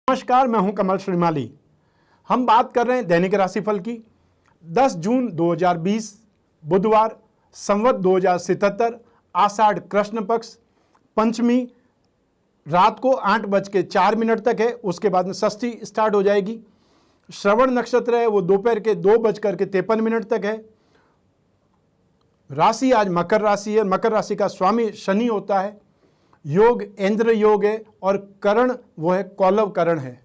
नमस्कार, मैं हूं कमल श्रीमाली। हम बात कर रहे हैं दैनिक राशिफल की। 10 जून 2020 बुधवार, संवत 2077, आषाढ़ कृष्ण पक्ष, पंचमी रात को 8:04 तक है। उसके बाद में षष्ठी स्टार्ट हो जाएगी। श्रवण नक्षत्र है वो दोपहर के 2:53 तक है। राशि आज मकर राशि है। मकर राशि का स्वामी शनि होता है। योग इंद्र योग है और करण वो है कौलव करण है।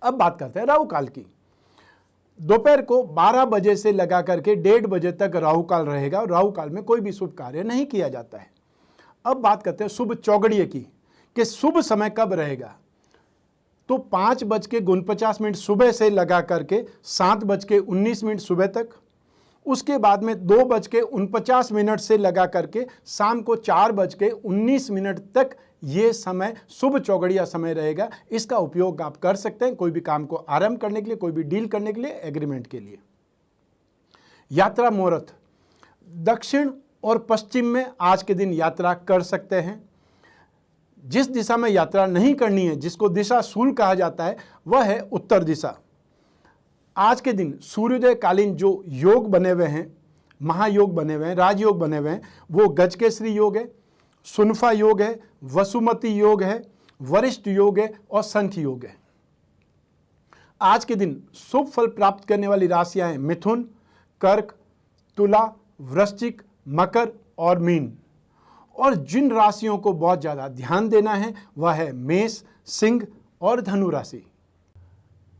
अब बात करते हैं राहु काल की। दोपहर को 12 बजे से लगा करके 1:30 बजे तक राहु काल रहेगा। राहु काल में कोई भी शुभ कार्य नहीं किया जाता है। अब बात करते हैं शुभ चौगड़िए की कि शुभ समय कब रहेगा। तो 5:49 सुबह से लगा करके 7:19 सुबह तक। उसके बाद में 2:49 से लगा करके शाम को 4:19 तक ये समय शुभ चौगड़िया समय रहेगा। इसका उपयोग आप कर सकते हैं कोई भी काम को आरंभ करने के लिए, कोई भी डील करने के लिए, एग्रीमेंट के लिए। यात्रा मुहूर्त दक्षिण और पश्चिम में आज के दिन यात्रा कर सकते हैं। जिस दिशा में यात्रा नहीं करनी है, जिसको दिशा शूल कहा जाता है, वह है उत्तर दिशा। आज के दिन सूर्योदय कालीन जो योग बने हुए हैं, महायोग बने हुए हैं, राजयोग बने हुए हैं, वो गजकेसरी योग है, सुनफा योग है, वसुमती योग है, वरिष्ठ योग है और संख्य योग है। आज के दिन शुभ फल प्राप्त करने वाली राशियां हैं मिथुन, कर्क, तुला, वृश्चिक, मकर और मीन। और जिन राशियों को बहुत ज़्यादा ध्यान देना है वह है मेष, सिंह और धनु राशि।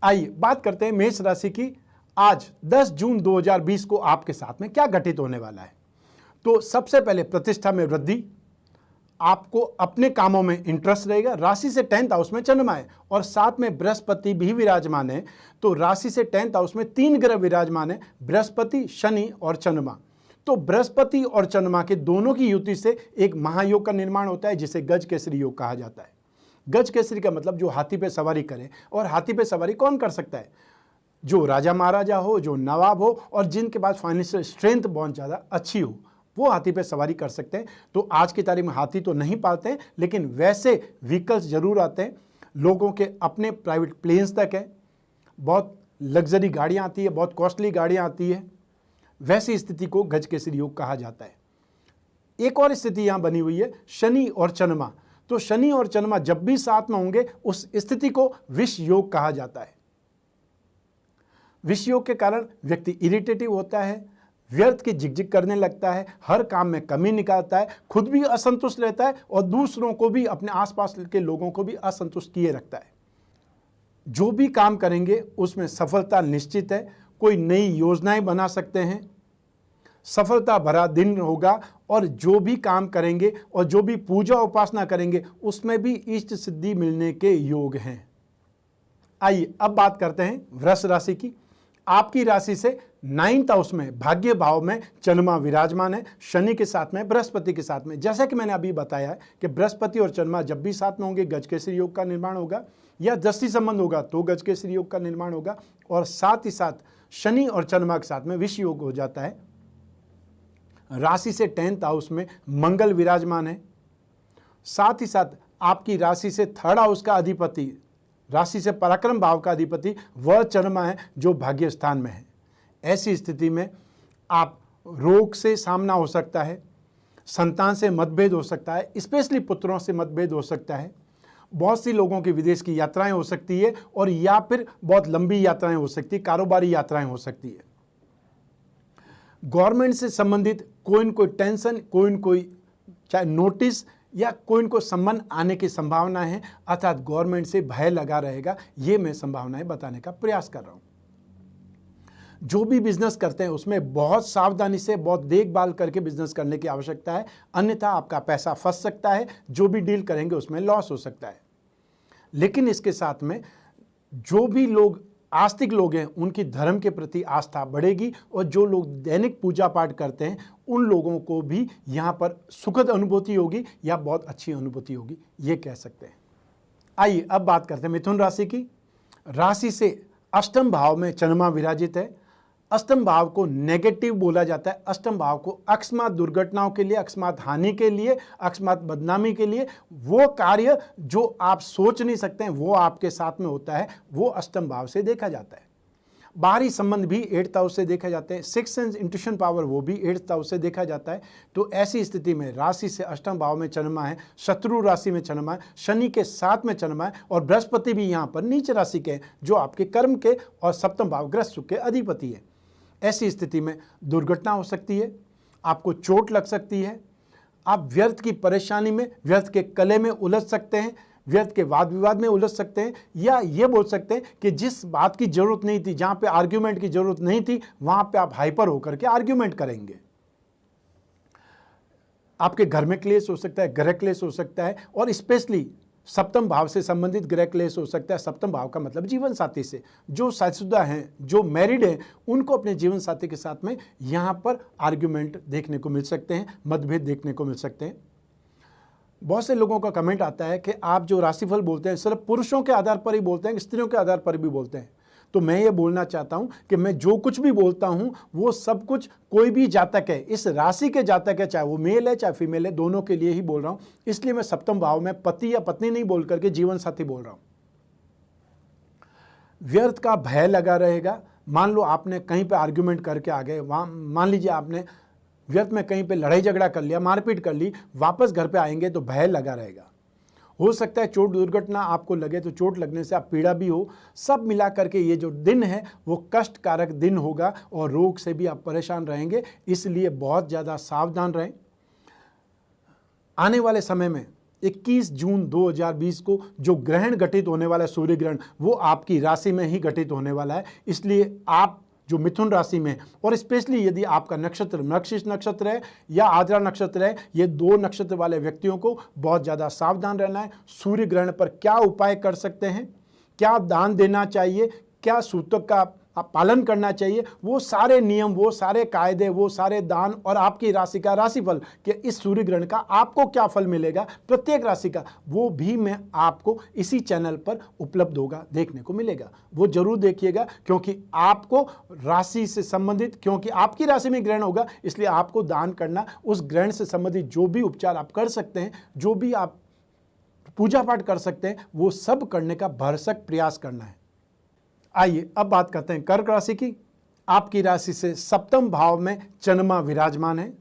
आइए बात करते हैं मेष राशि की। आज 10 जून 2020 को आपके साथ में क्या घटित होने वाला है। तो सबसे पहले प्रतिष्ठा में वृद्धि, आपको अपने कामों में इंटरेस्ट रहेगा। राशि से 10th हाउस में चंद्रमा है और साथ में बृहस्पति भी विराजमान है। तो राशि से 10th हाउस में 3 ग्रह विराजमान है, बृहस्पति, शनि और चंद्रमा। तो बृहस्पति और चंद्रमा के दोनों की युति से एक महायोग का निर्माण होता है जिसे गजकेसरी योग कहा जाता है। गजकेसरी का मतलब जो हाथी पे सवारी करे। और हाथी पे सवारी कौन कर सकता है? जो राजा महाराजा हो, जो नवाब हो और जिनके पास फाइनेंशियल स्ट्रेंथ बहुत ज़्यादा अच्छी हो, वो हाथी पे सवारी कर सकते हैं। तो आज की तारीख में हाथी तो नहीं पालते हैं, लेकिन वैसे व्हीकल्स जरूर आते हैं। लोगों के अपने प्राइवेट प्लेन्स तक है, बहुत लग्जरी गाड़ियाँ आती है, बहुत कॉस्टली गाड़ियाँ आती है। वैसी स्थिति को गजकेसरी योग कहा जाता है। एक और स्थिति यहाँ बनी हुई है शनि और चंद्रमा। तो शनि और चंद्रमा जब भी साथ में होंगे उस स्थिति को विष योग कहा जाता है। विष योग के कारण व्यक्ति इरिटेटिव होता है, व्यर्थ की झिकझिक करने लगता है, हर काम में कमी निकालता है, खुद भी असंतुष्ट रहता है और दूसरों को भी, अपने आसपास के लोगों को भी असंतुष्ट किए रखता है। जो भी काम करेंगे उसमें सफलता निश्चित है। कोई नई योजनाएं बना सकते हैं, सफलता भरा दिन होगा। और जो भी काम करेंगे और जो भी पूजा उपासना करेंगे उसमें भी इष्ट सिद्धि मिलने के योग हैं। आइए अब बात करते हैं वृष राशि की। आपकी राशि से 9th हाउस में भाग्य भाव में चंद्रमा विराजमान है, शनि के साथ में, बृहस्पति के साथ में। जैसा कि मैंने अभी बताया है कि बृहस्पति और चंद्रमा जब भी साथ में होंगे गजकेसरी योग का निर्माण होगा, या दृष्टि संबंध होगा तो गजकेसरी योग का निर्माण होगा। और साथ ही साथ शनि और चंद्रमा के साथ में विष योग हो जाता है। राशि से 10th हाउस में मंगल विराजमान है। साथ ही साथ आपकी राशि से 3rd हाउस का अधिपति, राशि से पराक्रम भाव का अधिपति वह चंद्रमा है जो भाग्य स्थान में है। ऐसी स्थिति में आप रोग से सामना हो सकता है, संतान से मतभेद हो सकता है, स्पेशली पुत्रों से मतभेद हो सकता है। बहुत सी लोगों की विदेश की यात्राएं हो सकती है और या फिर बहुत लंबी यात्राएं हो सकती है, कारोबारी यात्राएं हो सकती है। गवर्नमेंट से संबंधित कोई न कोई टेंशन, कोई न कोई चाहे नोटिस या कोई न कोई संबंध आने की संभावना है, अर्थात गवर्नमेंट से भय लगा रहेगा। ये मैं संभावनाएं बताने का प्रयास कर रहा हूं। जो भी बिजनेस करते हैं उसमें बहुत सावधानी से, बहुत देखभाल करके बिजनेस करने की आवश्यकता है, अन्यथा आपका पैसा फंस सकता है। जो भी डील करेंगे उसमें लॉस हो सकता है। लेकिन इसके साथ में जो भी लोग आस्तिक लोग हैं उनकी धर्म के प्रति आस्था बढ़ेगी और जो लोग दैनिक पूजा पाठ करते हैं उन लोगों को भी यहाँ पर सुखद अनुभूति होगी या बहुत अच्छी अनुभूति होगी, ये कह सकते हैं। आइए अब बात करते हैं मिथुन राशि की। राशि से 8th भाव में चंद्रमा विराजित है। अष्टम भाव को नेगेटिव बोला जाता है। अष्टम भाव को अकस्मात दुर्घटनाओं के लिए, अकस्मात हानि के लिए, अकस्मात बदनामी के लिए, वो कार्य जो आप सोच नहीं सकते हैं वो आपके साथ में होता है, वो अष्टम भाव से देखा जाता है। बाहरी संबंध भी 8th हाउस से देखा जाते हैं। सिक्स सेंस इंट्यूशन पावर वो भी 8th हाउस से देखा जाता है। तो ऐसी स्थिति में राशि से अष्टम भाव में चंद्रमा है, शत्रु राशि में चंद्रमा है, शनि के साथ में चंद्रमा है और बृहस्पति भी यहाँ पर नीच राशि के हैं जो आपके कर्म के और सप्तम भाव ग्रस्त सुख के अधिपति है। ऐसी स्थिति में दुर्घटना हो सकती है, आपको चोट लग सकती है, आप व्यर्थ की परेशानी में, व्यर्थ के कले में उलझ सकते हैं, व्यर्थ के वाद विवाद में उलझ सकते हैं, या ये बोल सकते हैं कि जिस बात की जरूरत नहीं थी, जहां पे आर्ग्यूमेंट की जरूरत नहीं थी, वहां पे आप हाइपर होकर के आर्ग्यूमेंट करेंगे। आपके घर में क्लेश हो सकता है, गृह क्लेश हो सकता है, और स्पेशली सप्तम भाव से संबंधित गृह क्लेश हो सकता है। सप्तम भाव का मतलब जीवन साथी से। जो शादीशुदा हैं, जो मैरिड हैं, उनको अपने जीवन साथी के साथ में यहाँ पर आर्ग्यूमेंट देखने को मिल सकते हैं, मतभेद देखने को मिल सकते हैं। बहुत से लोगों का कमेंट आता है कि आप जो राशिफल बोलते हैं सिर्फ पुरुषों के आधार पर ही बोलते हैं, स्त्रियों के आधार पर भी बोलते हैं। तो मैं ये बोलना चाहता हूं कि मैं जो कुछ भी बोलता हूं वो सब कुछ कोई भी जातक है, इस राशि के जातक है, चाहे वो मेल है चाहे फीमेल है, दोनों के लिए ही बोल रहा हूं। इसलिए मैं सप्तम भाव में पति या पत्नी नहीं बोल करके जीवन साथी बोल रहा हूं। व्यर्थ का भय लगा रहेगा। मान लो आपने कहीं पे आर्ग्यूमेंट करके आ गए, वहां मान लीजिए आपने व्यर्थ में कहीं पे लड़ाई झगड़ा कर लिया, मारपीट कर ली, वापस घर पे आएंगे तो भय लगा रहेगा। हो सकता है चोट दुर्घटना आपको लगे, तो चोट लगने से आप पीड़ा भी हो। सब मिला करके ये जो दिन है वो कष्टकारक दिन होगा और रोग से भी आप परेशान रहेंगे। इसलिए बहुत ज़्यादा सावधान रहें। आने वाले समय में 21 जून 2020 को जो ग्रहण घटित होने वाला है, सूर्य ग्रहण, वो आपकी राशि में ही घटित होने वाला है। इसलिए आप जो मिथुन राशि में, और स्पेशली यदि आपका नक्षत्र मृगशीर्ष नक्षत्र है या आद्रा नक्षत्र है, ये दो नक्षत्र वाले व्यक्तियों को बहुत ज़्यादा सावधान रहना है। सूर्य ग्रहण पर क्या उपाय कर सकते हैं, क्या दान देना चाहिए, क्या सूतक का पालन करना चाहिए, वो सारे नियम, वो सारे कायदे, वो सारे दान और आपकी राशि का राशिफल कि इस सूर्य ग्रहण का आपको क्या फल मिलेगा प्रत्येक राशि का, वो भी मैं आपको इसी चैनल पर उपलब्ध होगा, देखने को मिलेगा। वो जरूर देखिएगा, क्योंकि आपको राशि से संबंधित, क्योंकि आपकी राशि में ग्रहण होगा, इसलिए आपको दान करना, उस ग्रहण से संबंधित जो भी उपचार आप कर सकते हैं, जो भी आप पूजा पाठ कर सकते हैं, वो सब करने का भरसक प्रयास करना है। आइए अब बात करते हैं कर्क राशि की। आपकी राशि से सप्तम भाव में चंद्रमा विराजमान है।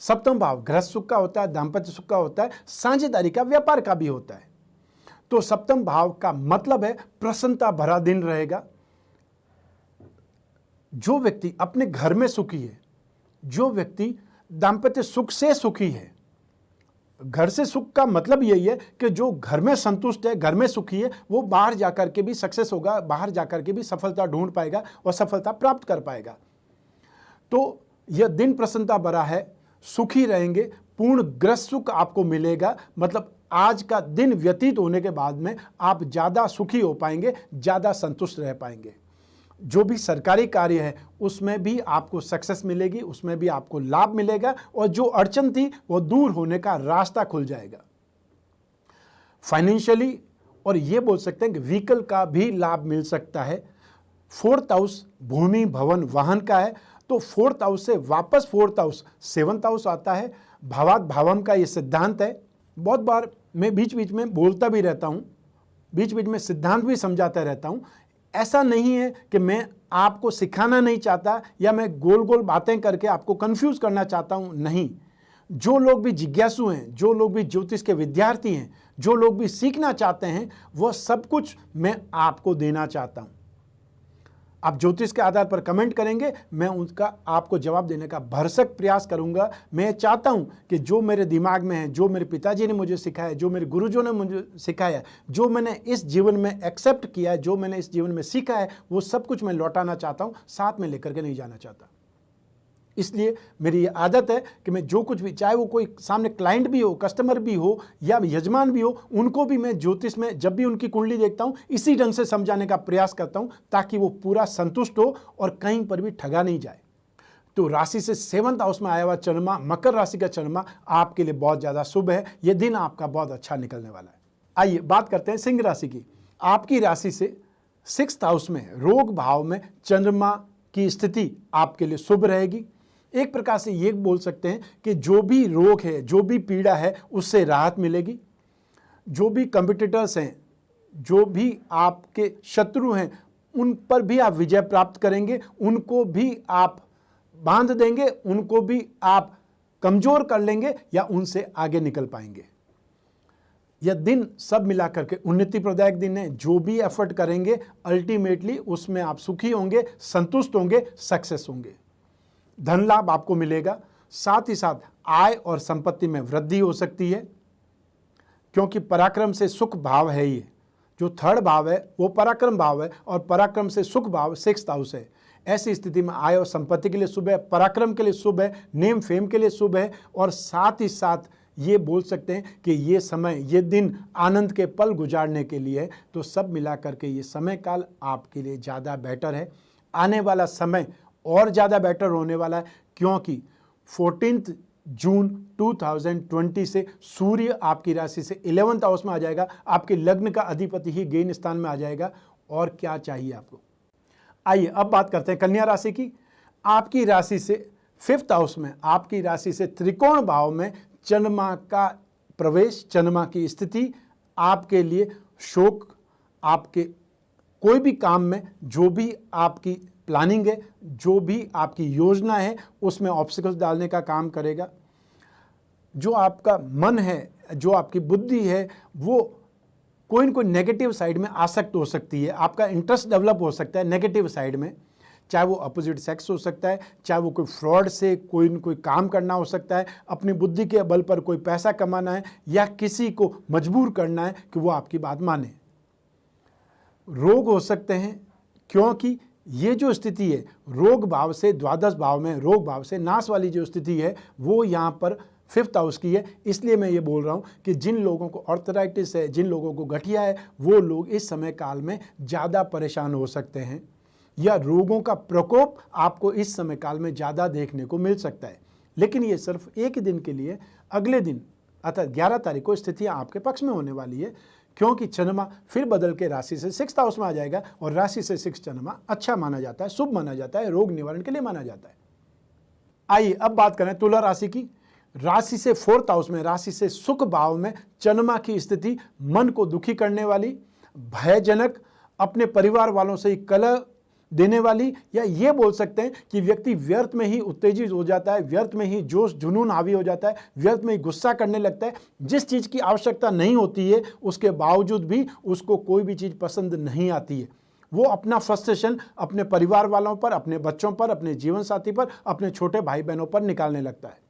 सप्तम भाव गृहस्थ सुख का होता है, दाम्पत्य सुख का होता है, साझेदारी का, व्यापार का भी होता है। तो सप्तम भाव का मतलब है प्रसन्नता भरा दिन रहेगा। जो व्यक्ति अपने घर में सुखी है, जो व्यक्ति दाम्पत्य सुख से सुखी है, घर से सुख का मतलब यही है कि जो घर में संतुष्ट है, घर में सुखी है, वो बाहर जाकर के भी सक्सेस होगा, बाहर जाकर के भी सफलता ढूंढ पाएगा और सफलता प्राप्त कर पाएगा। तो यह दिन प्रसन्नता भरा है, सुखी रहेंगे, पूर्ण ग्रस्त सुख आपको मिलेगा। मतलब आज का दिन व्यतीत होने के बाद में आप ज़्यादा सुखी हो पाएंगे, ज़्यादा संतुष्ट रह पाएंगे। जो भी सरकारी कार्य है उसमें भी आपको सक्सेस मिलेगी, उसमें भी आपको लाभ मिलेगा और जो अड़चन थी वो दूर होने का रास्ता खुल जाएगा। फाइनेंशियली, और ये बोल सकते हैं कि व्हीकल का भी लाभ मिल सकता है। 4th हाउस भूमि भवन वाहन का है, तो 4th हाउस से वापस 4th हाउस 7th हाउस आता है। भावात भावम का ये सिद्धांत है। बहुत बार मैं बीच बीच में बोलता भी रहता हूँ, बीच बीच में सिद्धांत भी समझाता रहता हूँ। ऐसा नहीं है कि मैं आपको सिखाना नहीं चाहता या मैं गोल गोल बातें करके आपको कंफ्यूज करना चाहता हूं, नहीं। जो लोग भी जिज्ञासु हैं, जो लोग भी ज्योतिष के विद्यार्थी हैं, जो लोग भी सीखना चाहते हैं, वह सब कुछ मैं आपको देना चाहता हूं। आप ज्योतिष के आधार पर कमेंट करेंगे, मैं उनका आपको जवाब देने का भरसक प्रयास करूंगा। मैं चाहता हूं कि जो मेरे दिमाग में है, जो मेरे पिताजी ने मुझे सिखाया, जो मेरे गुरुजों ने मुझे सिखाया, जो मैंने इस जीवन में एक्सेप्ट किया है, जो मैंने इस जीवन में सीखा है, वो सब कुछ मैं लौटाना चाहता हूं, साथ में लेकर के नहीं जाना चाहता। इसलिए मेरी ये आदत है कि मैं जो कुछ भी, चाहे वो कोई सामने क्लाइंट भी हो, कस्टमर भी हो या यजमान भी हो, उनको भी मैं ज्योतिष में जब भी उनकी कुंडली देखता हूँ इसी ढंग से समझाने का प्रयास करता हूँ, ताकि वो पूरा संतुष्ट हो और कहीं पर भी ठगा नहीं जाए। तो राशि से 7th हाउस में आया हुआ चंद्रमा, मकर राशि का चंद्रमा आपके लिए बहुत ज़्यादा शुभ है। ये दिन आपका बहुत अच्छा निकलने वाला है। आइए बात करते हैं सिंह राशि की। आपकी राशि से 6th हाउस में रोग भाव में चंद्रमा की स्थिति आपके लिए शुभ रहेगी। एक प्रकार से ये बोल सकते हैं कि जो भी रोग है, जो भी पीड़ा है, उससे राहत मिलेगी। जो भी कॉम्पिटिटर्स हैं, जो भी आपके शत्रु हैं, उन पर भी आप विजय प्राप्त करेंगे, उनको भी आप बांध देंगे, उनको भी आप कमजोर कर लेंगे या उनसे आगे निकल पाएंगे। यह दिन सब मिलाकर के उन्नति प्रदायक दिन है। जो भी एफर्ट करेंगे अल्टीमेटली उसमें आप सुखी होंगे, संतुष्ट होंगे, सक्सेस होंगे। धन लाभ आपको मिलेगा, साथ ही साथ आय और संपत्ति में वृद्धि हो सकती है, क्योंकि पराक्रम से सुख भाव है। ये जो थर्ड भाव है वो पराक्रम भाव है, और पराक्रम से सुख भाव 6th हाउस है। ऐसी स्थिति में आय और संपत्ति के लिए शुभ है, पराक्रम के लिए शुभ है, नेम फेम के लिए शुभ है, और साथ ही साथ ये बोल सकते हैं कि ये समय, ये दिन आनंद के पल गुजारने के लिए है। तो सब मिलाकर के ये समय काल आपके लिए ज़्यादा बेटर है। आने वाला समय और ज़्यादा बेटर होने वाला है, क्योंकि 14 जून 2020 से सूर्य आपकी राशि से 11th हाउस में आ जाएगा। आपके लग्न का अधिपति ही गेन स्थान में आ जाएगा। और क्या चाहिए आपको। आइए अब बात करते हैं कन्या राशि की। आपकी राशि से 5th हाउस में, आपकी राशि से त्रिकोण भाव में चंद्रमा का प्रवेश, चंद्रमा की स्थिति आपके लिए शोक, आपके कोई भी काम में जो भी आपकी प्लानिंग है, जो भी आपकी योजना है, उसमें ऑब्स्टिकल्स डालने का काम करेगा। जो आपका मन है, जो आपकी बुद्धि है, वो कोई न कोई नेगेटिव साइड में आसक्त हो सकती है। आपका इंटरेस्ट डेवलप हो सकता है नेगेटिव साइड में, चाहे वो अपोजिट सेक्स हो सकता है, चाहे वो कोई फ्रॉड से कोई न कोई काम करना हो सकता है, अपनी बुद्धि के बल पर कोई पैसा कमाना है, या किसी को मजबूर करना है कि वो आपकी बात माने। रोग हो सकते हैं, क्योंकि ये जो स्थिति है रोग भाव से द्वादश भाव में, रोग भाव से नाश वाली जो स्थिति है वो यहाँ पर 5th हाउस की है। इसलिए मैं ये बोल रहा हूँ कि जिन लोगों को आर्थराइटिस है, जिन लोगों को गठिया है, वो लोग इस समय काल में ज़्यादा परेशान हो सकते हैं, या रोगों का प्रकोप आपको इस समय काल में ज़्यादा देखने को मिल सकता है। लेकिन ये सिर्फ एक ही दिन के लिए, अगले दिन अर्थात 11 तारीख को स्थितियाँ आपके पक्ष में होने वाली है, क्योंकि चंद्रमा फिर बदल के राशि से 6th हाउस में आ जाएगा, और राशि से 6 चंद्रमा अच्छा माना जाता है, शुभ माना जाता है, रोग निवारण के लिए माना जाता है। आइए अब बात करें तुला राशि की। राशि से 4th हाउस में, राशि से सुख भाव में चंद्रमा की स्थिति मन को दुखी करने वाली, भयजनक, अपने परिवार वालों से ही कलह देने वाली, या ये बोल सकते हैं कि व्यक्ति व्यर्थ में ही उत्तेजित हो जाता है, व्यर्थ में ही जोश जुनून हावी हो जाता है, व्यर्थ में ही गुस्सा करने लगता है। जिस चीज़ की आवश्यकता नहीं होती है उसके बावजूद भी उसको कोई भी चीज़ पसंद नहीं आती है। वो अपना फ्रस्ट्रेशन अपने परिवार वालों पर, अपने बच्चों पर, अपने जीवन साथी पर, अपने छोटे भाई बहनों पर निकालने लगता है।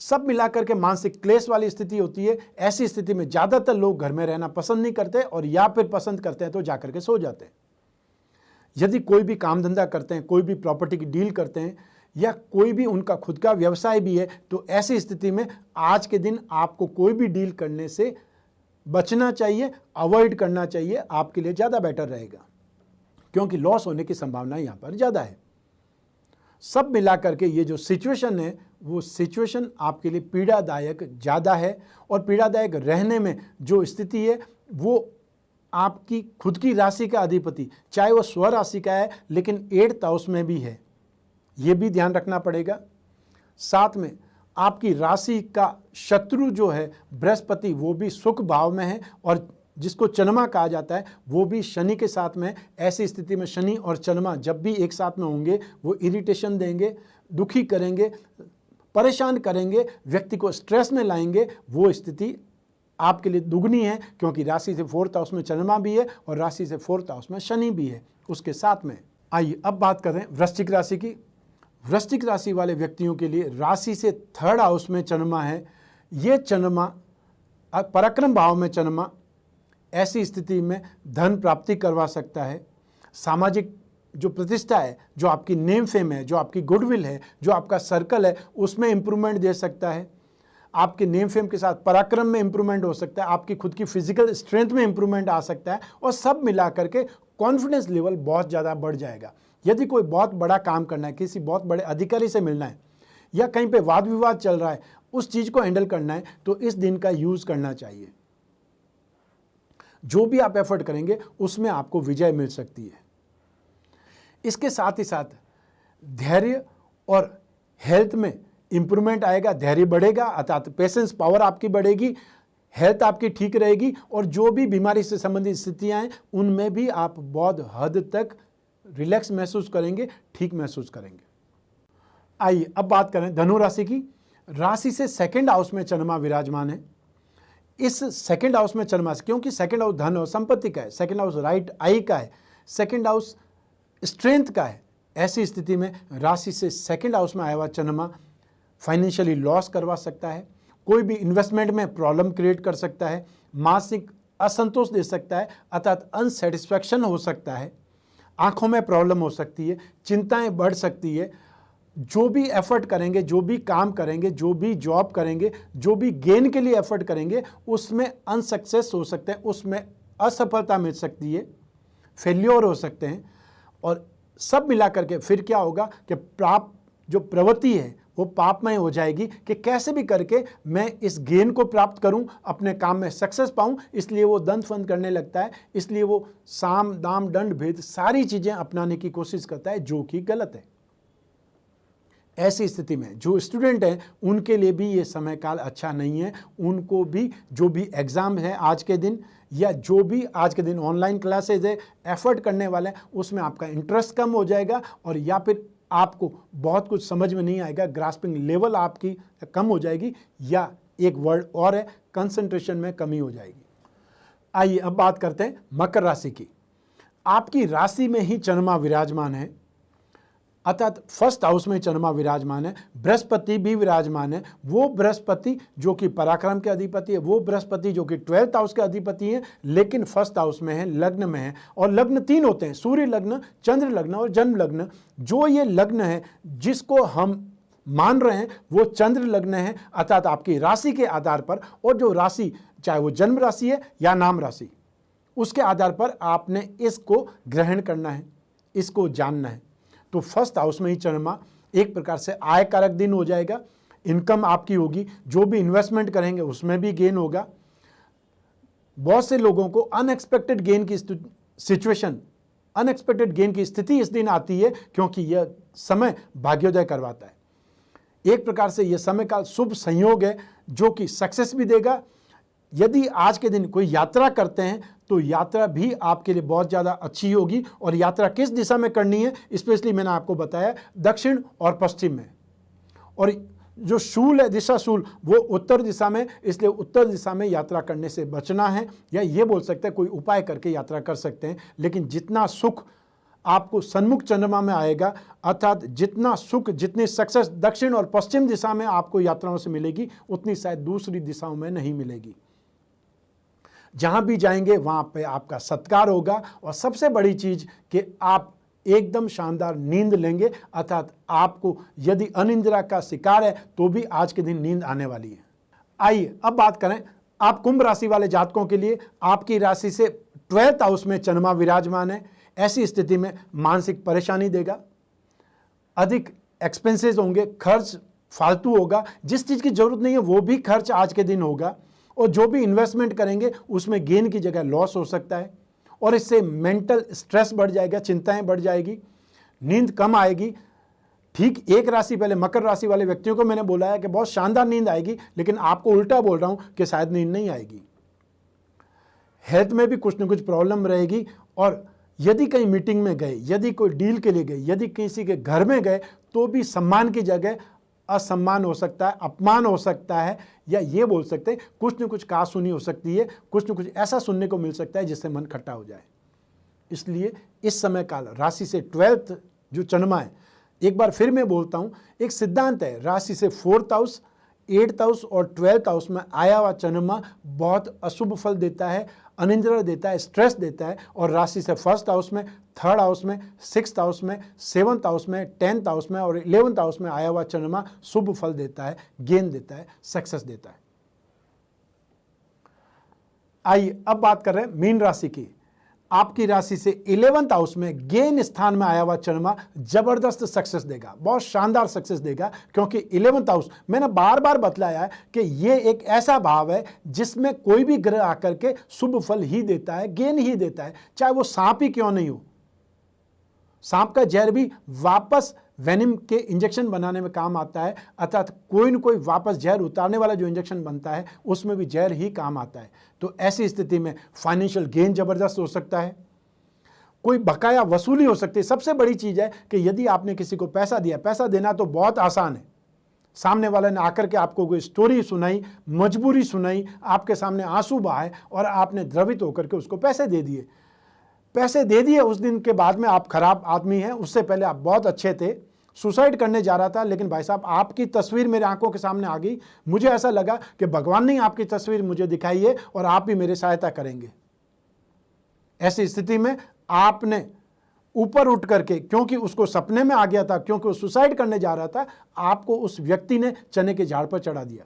सब मिलाकर के मानसिक क्लेश वाली स्थिति होती है। ऐसी स्थिति में ज़्यादातर लोग घर में रहना पसंद नहीं करते, और या फिर पसंद करते हैं तो जाकर के सो जाते हैं। यदि कोई भी काम धंधा करते हैं, कोई भी प्रॉपर्टी की डील करते हैं, या कोई भी उनका खुद का व्यवसाय भी है, तो ऐसी स्थिति में आज के दिन आपको कोई भी डील करने से बचना चाहिए, अवॉइड करना चाहिए। आपके लिए ज़्यादा बेटर रहेगा, क्योंकि लॉस होने की संभावना यहाँ पर ज़्यादा है। सब मिलाकर के ये जो सिचुएशन है वो सिचुएशन आपके लिए पीड़ादायक ज़्यादा है, और पीड़ादायक रहने में जो स्थिति है वो आपकी खुद की राशि का अधिपति, चाहे वो स्व राशि का है, लेकिन 8th हाउस में भी है, ये भी ध्यान रखना पड़ेगा। साथ में आपकी राशि का शत्रु जो है बृहस्पति, वो भी सुख भाव में है, और जिसको चंद्रमा कहा जाता है वो भी शनि के साथ में। ऐसी स्थिति में शनि और चंद्रमा जब भी एक साथ में होंगे वो इरिटेशन देंगे, दुखी करेंगे, परेशान करेंगे, व्यक्ति को स्ट्रेस में लाएंगे। वो स्थिति आपके लिए दुगनी है, क्योंकि राशि से 4th हाउस में चंद्रमा भी है और राशि से 4th हाउस में शनि भी है उसके साथ में। आइए अब बात करें वृश्चिक राशि की। वृश्चिक राशि वाले व्यक्तियों के लिए राशि से 3rd हाउस में चंद्रमा है। ये चंद्रमा पराक्रम भाव में चंद्रमा ऐसी स्थिति में धन प्राप्ति करवा सकता है। सामाजिक जो प्रतिष्ठा है, जो आपकी नेम फेम है, जो आपकी गुडविल है, जो आपका सर्कल है, उसमें इंप्रूवमेंट दे सकता है। आपके नेम फेम के साथ पराक्रम में इंप्रूवमेंट हो सकता है, आपकी खुद की फिजिकल स्ट्रेंथ में इंप्रूवमेंट आ सकता है, और सब मिलाकर के कॉन्फिडेंस लेवल बहुत ज़्यादा बढ़ जाएगा। यदि कोई बहुत बड़ा काम करना है, किसी बहुत बड़े अधिकारी से मिलना है, या कहीं पे वाद विवाद चल रहा है, उस चीज़ को हैंडल करना है, तो इस दिन का यूज़ करना चाहिए। जो भी आप एफर्ट करेंगे उसमें आपको विजय मिल सकती है। इसके साथ ही साथ धैर्य और हेल्थ में इंप्रूवमेंट आएगा, धैर्य बढ़ेगा, अर्थात पेशेंस पावर आपकी बढ़ेगी, हेल्थ आपकी ठीक रहेगी और जो भी बीमारी से संबंधित स्थितियां हैं उनमें भी आप बहुत हद तक रिलैक्स महसूस करेंगे, ठीक महसूस करेंगे। आइए अब बात करें धनु राशि की। राशि से सेकंड हाउस में चंद्रमा विराजमान है। इस सेकंड हाउस में चंद्रमा, क्योंकि सेकंड हाउस धन और संपत्ति का है, सेकंड हाउस राइट आई का है, सेकंड हाउस स्ट्रेंथ का है, ऐसी स्थिति में राशि से सेकंड हाउस में आया हुआ चंद्रमा फाइनेंशियली लॉस करवा सकता है, कोई भी इन्वेस्टमेंट में प्रॉब्लम क्रिएट कर सकता है, मानसिक असंतोष दे सकता है, अर्थात अनसेटिस्फैक्शन हो सकता है, आंखों में प्रॉब्लम हो सकती है, चिंताएं बढ़ सकती है, जो भी एफर्ट करेंगे, जो भी काम करेंगे, जो भी जॉब करेंगे, जो भी गेन के लिए एफर्ट करेंगे उसमें अनसक्सेस हो सकते हैं, उसमें असफलता मिल सकती है, फेल्योर हो सकते हैं और सब मिला करके फिर क्या होगा कि प्राप्त जो प्रवृत्ति है वो पापमय हो जाएगी कि कैसे भी करके मैं इस गेन को प्राप्त करूं, अपने काम में सक्सेस पाऊं, इसलिए वो दंत फंद करने लगता है, इसलिए वो साम दाम दंड भेद सारी चीज़ें अपनाने की कोशिश करता है जो कि गलत है। ऐसी स्थिति में जो स्टूडेंट हैं उनके लिए भी ये समय काल अच्छा नहीं है। उनको भी जो भी एग्ज़ाम है आज के दिन या जो भी आज के दिन ऑनलाइन क्लासेज है एफर्ट करने वाले हैं उसमें आपका इंटरेस्ट कम हो जाएगा और या फिर आपको बहुत कुछ समझ में नहीं आएगा, ग्रास्पिंग लेवल आपकी कम हो जाएगी या एक वर्ड और है कंसंट्रेशन में कमी हो जाएगी। आइए अब बात करते हैं मकर राशि की। आपकी राशि में ही चंद्रमा विराजमान है, अर्थात फर्स्ट हाउस में चंद्रमा विराजमान है, बृहस्पति भी विराजमान है। वो बृहस्पति जो कि पराक्रम के अधिपति है, वो बृहस्पति जो कि 12th हाउस के अधिपति है, लेकिन फर्स्ट हाउस में है, लग्न में है। और लग्न 3 होते हैं, सूर्य लग्न, चंद्र लग्न और जन्म लग्न। जो ये लग्न है जिसको हम मान रहे हैं वो चंद्र लग्न है, अर्थात आपकी राशि के आधार पर, और जो राशि चाहे वो जन्म राशि है या नाम राशि, उसके आधार पर आपने इसको ग्रहण करना है, इसको जानना है। तो फर्स्ट हाउस में ही चंद्रमा एक प्रकार से आय कारक दिन हो जाएगा, इनकम आपकी होगी, जो भी इन्वेस्टमेंट करेंगे उसमें भी गेन होगा। बहुत से लोगों को अनएक्सपेक्टेड गेन की सिचुएशन, अनएक्सपेक्टेड गेन की स्थिति इस दिन आती है क्योंकि यह समय भाग्योदय करवाता है। एक प्रकार से यह समय का शुभ संयोग है जो कि सक्सेस भी देगा। यदि आज के दिन कोई यात्रा करते हैं तो यात्रा भी आपके लिए बहुत ज़्यादा अच्छी होगी। और यात्रा किस दिशा में करनी है, स्पेशली मैंने आपको बताया दक्षिण और पश्चिम में, और जो शूल है दिशा शूल वो उत्तर दिशा में, इसलिए उत्तर दिशा में यात्रा करने से बचना है, या ये बोल सकते हैं कोई उपाय करके यात्रा कर सकते हैं। लेकिन जितना सुख आपको सन्मुख चंद्रमा में आएगा, अर्थात जितना सुख, जितनी सक्सेस दक्षिण और पश्चिम दिशा में आपको यात्राओं से मिलेगी उतनी शायद दूसरी दिशाओं में नहीं मिलेगी। जहां भी जाएंगे वहां पे आपका सत्कार होगा और सबसे बड़ी चीज कि आप एकदम शानदार नींद लेंगे, अर्थात आपको यदि अनिद्रा का शिकार है तो भी आज के दिन नींद आने वाली है। आइए अब बात करें आप कुंभ राशि वाले जातकों के लिए। आपकी राशि से 12th हाउस में चंद्रमा विराजमान है। ऐसी स्थिति में मानसिक परेशानी देगा, अधिक एक्सपेंसेस होंगे, खर्च फालतू होगा, जिस चीज की जरूरत नहीं है वो भी खर्च आज के दिन होगा, और जो भी इन्वेस्टमेंट करेंगे उसमें गेन की जगह लॉस हो सकता है, और इससे मेंटल स्ट्रेस बढ़ जाएगा, चिंताएं बढ़ जाएगी, नींद कम आएगी। ठीक एक राशि पहले मकर राशि वाले व्यक्तियों को मैंने बोला है कि बहुत शानदार नींद आएगी, लेकिन आपको उल्टा बोल रहा हूं कि शायद नींद नहीं आएगी। हेल्थ में भी कुछ न कुछ प्रॉब्लम रहेगी, और यदि कहीं मीटिंग में गए, यदि कोई डील के लिए गए, यदि किसी के घर में गए तो भी सम्मान की जगह असम्मान हो सकता है, अपमान हो सकता है, या ये बोल सकते हैं कुछ न कुछ कहा सुनी हो सकती है, कुछ न कुछ ऐसा सुनने को मिल सकता है जिससे मन खट्टा हो जाए। इसलिए इस समय काल राशि से 12th जो चंद्रमा है, एक बार फिर मैं बोलता हूं, एक सिद्धांत है, राशि से 4th हाउस, 8th हाउस और 12th हाउस में आया हुआ चंद्रमा बहुत अशुभ फल देता है, अनिद्रा देता है, स्ट्रेस देता है। और राशि से 1st हाउस में, 3rd हाउस में, 6th हाउस में, 7th हाउस में, 10th हाउस में और 11th हाउस में आया हुआ चंद्रमा शुभ फल देता है, गेन देता है, सक्सेस देता है। आइए अब बात कर रहे हैं मीन राशि की। आपकी राशि से 11th हाउस में गेन स्थान में आया हुआ चंद्रमा जबरदस्त सक्सेस देगा, बहुत शानदार सक्सेस देगा, क्योंकि 11th हाउस मैंने बार बार बतलाया है कि ये एक ऐसा भाव है जिसमें कोई भी ग्रह आकर के शुभ फल ही देता है, गेन ही देता है, चाहे वो सांप ही क्यों नहीं हो। सांप का जहर भी वापस वेनिम के इंजेक्शन बनाने में काम आता है, अर्थात कोई न कोई वापस जहर उतारने वाला जो इंजेक्शन बनता है उसमें भी जहर ही काम आता है। तो ऐसी स्थिति में फाइनेंशियल गेन जबरदस्त हो सकता है, कोई बकाया वसूली हो सकती है। सबसे बड़ी चीज़ है कि यदि आपने किसी को पैसा दिया, पैसा देना तो बहुत आसान है, सामने वाले ने आकर के आपको कोई स्टोरी सुनाई, मजबूरी सुनाई, आपके सामने आंसू बहाए और आपने द्रवित होकर के उसको पैसे दे दिए। पैसे दे दिए, उस दिन के बाद में आप खराब आदमी हैं, उससे पहले आप बहुत अच्छे थे, सुसाइड करने जा रहा था, लेकिन भाई साहब आपकी तस्वीर मेरे आंखों के सामने आ गई, मुझे ऐसा लगा कि भगवान ने आपकी तस्वीर मुझे दिखाई है और आप भी मेरी सहायता करेंगे। ऐसी स्थिति में आपने ऊपर उठ करके, क्योंकि उसको सपने में आ गया था, क्योंकि वो सुसाइड करने जा रहा था, आपको उस व्यक्ति ने चने के झाड़ पर चढ़ा दिया।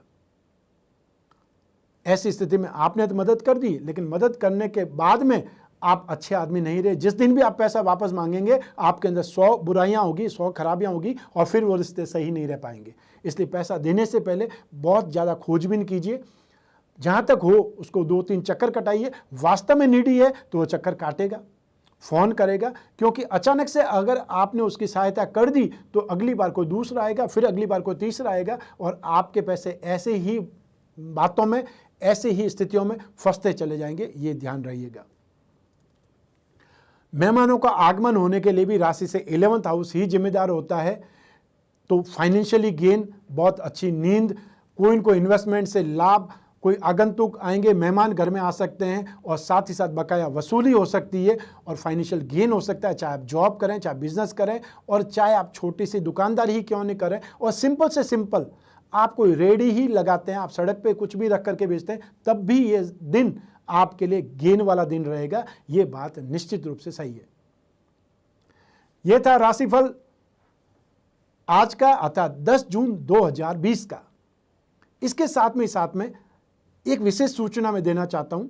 ऐसी स्थिति में आपने तो मदद कर दी, लेकिन मदद करने के बाद में आप अच्छे आदमी नहीं रहे। जिस दिन भी आप पैसा वापस मांगेंगे आपके अंदर 100 बुराइयां होगी, 100 खराबियां होगी और फिर वो रिश्ते सही नहीं रह पाएंगे। इसलिए पैसा देने से पहले बहुत ज़्यादा खोजबीन कीजिए, जहां तक हो उसको 2-3 चक्कर कटाइए। वास्तव में नीडी है तो वो चक्कर काटेगा, फ़ोन करेगा, क्योंकि अचानक से अगर आपने उसकी सहायता कर दी तो अगली बार कोई दूसरा आएगा, फिर अगली बार कोई तीसरा आएगा और आपके पैसे ऐसे ही बातों में, ऐसे ही स्थितियों में फंसते चले जाएंगे। ये ध्यान रहिएगा। मेहमानों का आगमन होने के लिए भी राशि से 11th हाउस ही जिम्मेदार होता है। तो फाइनेंशियली गेन, बहुत अच्छी नींद, कोई न कोई इन्वेस्टमेंट से लाभ, कोई आगंतुक आएंगे, मेहमान घर में आ सकते हैं और साथ ही साथ बकाया वसूली हो सकती है और फाइनेंशियल गेन हो सकता है। चाहे आप जॉब करें, चाहे बिजनेस करें और चाहे आप छोटी सी दुकानदारी ही क्यों नहीं करें, और सिंपल से सिंपल आप कोई रेडी ही लगाते हैं, आप सड़क पे कुछ भी रख करके बेचते हैं, तब भी ये दिन आपके लिए गेन वाला दिन रहेगा। ये बात निश्चित रूप से सही है। यह था राशिफल आज का, अर्थात 10 जून 2020 का। इसके साथ में एक विशेष सूचना मैं देना चाहता हूं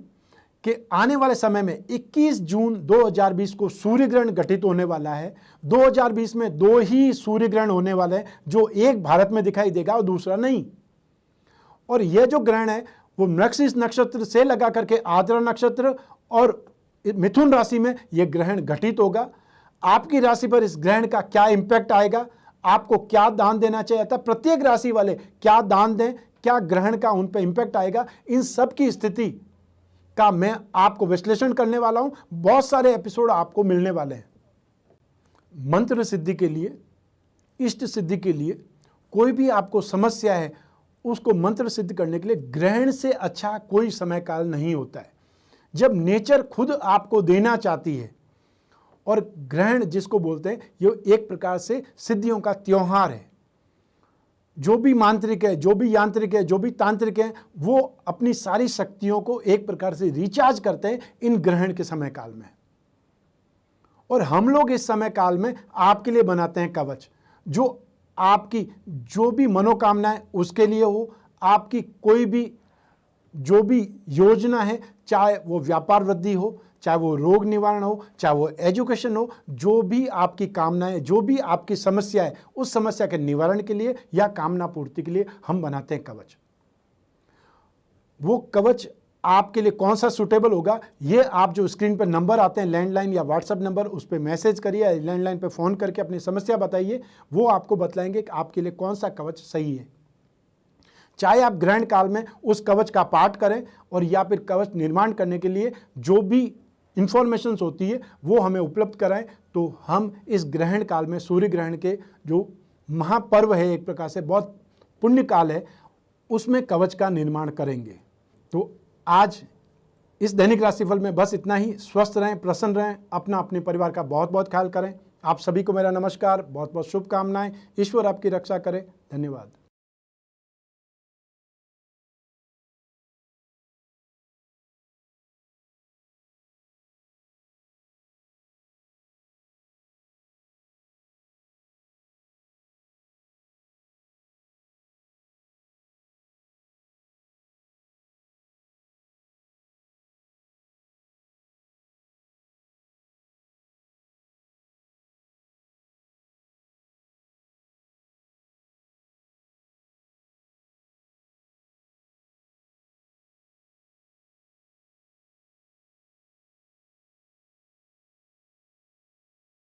कि आने वाले समय में 21 जून 2020 को सूर्य ग्रहण घटित होने वाला है। 2020 में 2 ही सूर्य ग्रहण होने वाले हैं, जो एक भारत में दिखाई देगा और दूसरा नहीं। और यह जो ग्रहण है वो मृगशीर्ष नक्षत्र से लगा करके आद्रा नक्षत्र और मिथुन राशि में यह ग्रहण घटित होगा। आपकी राशि पर इस ग्रहण का क्या इंपैक्ट आएगा, आपको क्या दान देना चाहिए था, प्रत्येक राशि वाले क्या दान दें, क्या ग्रहण का उन पर इंपैक्ट आएगा, इन सब की स्थिति का मैं आपको विश्लेषण करने वाला हूं। बहुत सारे एपिसोड आपको मिलने वाले हैं। मंत्र सिद्धि के लिए, इष्ट सिद्धि के लिए, कोई भी आपको समस्या है उसको मंत्र सिद्ध करने के लिए ग्रहण से अच्छा कोई समय काल नहीं होता है। जब नेचर खुद आपको देना चाहती है, और ग्रहण जिसको बोलते हैं ये एक प्रकार से सिद्धियों का त्योहार है। जो भी मांत्रिक है, जो भी यांत्रिक है, जो भी तांत्रिक है, वो अपनी सारी शक्तियों को एक प्रकार से रिचार्ज करते हैं इन ग्रहण के समय काल में। और हम लोग इस समय काल में आपके लिए बनाते हैं कवच, जो आपकी जो भी मनोकामनाएं उसके लिए हो, आपकी कोई भी जो भी योजना है, चाहे वो व्यापार वृद्धि हो, चाहे वो रोग निवारण हो, चाहे वो एजुकेशन हो, जो भी आपकी कामनाएं, जो भी आपकी समस्या है, उस समस्या के निवारण के लिए या कामना पूर्ति के लिए हम बनाते हैं कवच। वो कवच आपके लिए कौन सा सूटेबल होगा, ये आप जो स्क्रीन पर नंबर आते हैं, लैंडलाइन या व्हाट्सएप नंबर, उस पर मैसेज करिए, लैंडलाइन पे फ़ोन करके अपनी समस्या बताइए, वो आपको बतलाएंगे कि आपके लिए कौन सा कवच सही है। चाहे आप ग्रहण काल में उस कवच का पाठ करें और या फिर कवच निर्माण करने के लिए जो भी इंफॉर्मेशंस होती है वो हमें उपलब्ध कराएं, तो हम इस ग्रहण काल में, सूर्य ग्रहण के जो महापर्व है, एक प्रकार से बहुत पुण्य काल है, उसमें कवच का निर्माण करेंगे। तो आज इस दैनिक राशिफल में बस इतना ही। स्वस्थ रहें, प्रसन्न रहें, अपना अपने परिवार का बहुत बहुत ख्याल करें। आप सभी को मेरा नमस्कार, बहुत बहुत शुभकामनाएं। ईश्वर आपकी रक्षा करे। धन्यवाद।